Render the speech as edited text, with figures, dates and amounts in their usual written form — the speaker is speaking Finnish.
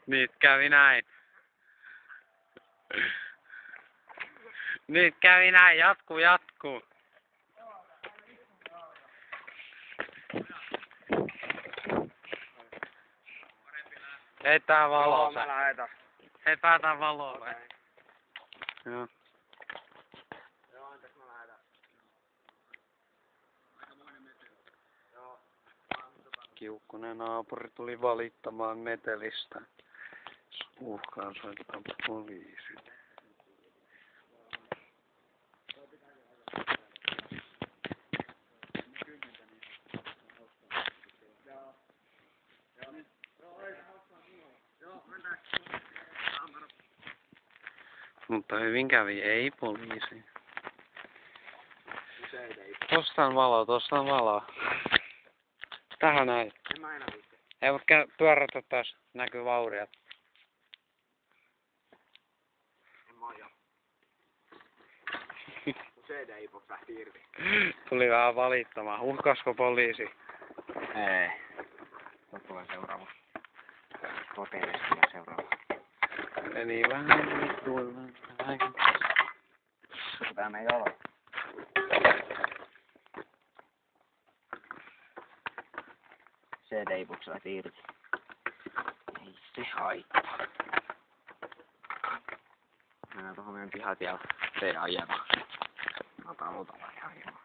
Nyt kävi näin. Nyt kävi näin, jatkuu. Heitää valoa. Mä lähetän. Heitetään valoa vai? Joo. Joo, anteeksi mä lähetän. Joo. Kiukkunen naapuri tuli valittamaan metelistä. Uhkaa soittaa poliisit. Mutta hyvin kävi, ei poliisi. Tosta on valo. Tähän näin. En mä enää viitsi. Ei mut pyörätä taas, näkyy vauriot. En mä aja. Mun CD-box lähti irti. Tuli vähän valittamaan. Uhkasko poliisi? Ei. Tuo tulee seuraava. Koteellisesti ja seuraava. Meni vähän tuolla. Tää ei ole. CD-box lähti irti. Ei se haittaa. Mennään tohon meidän pihatiellä. Se ei ajeta. Mä otan luutalla ihan ilman.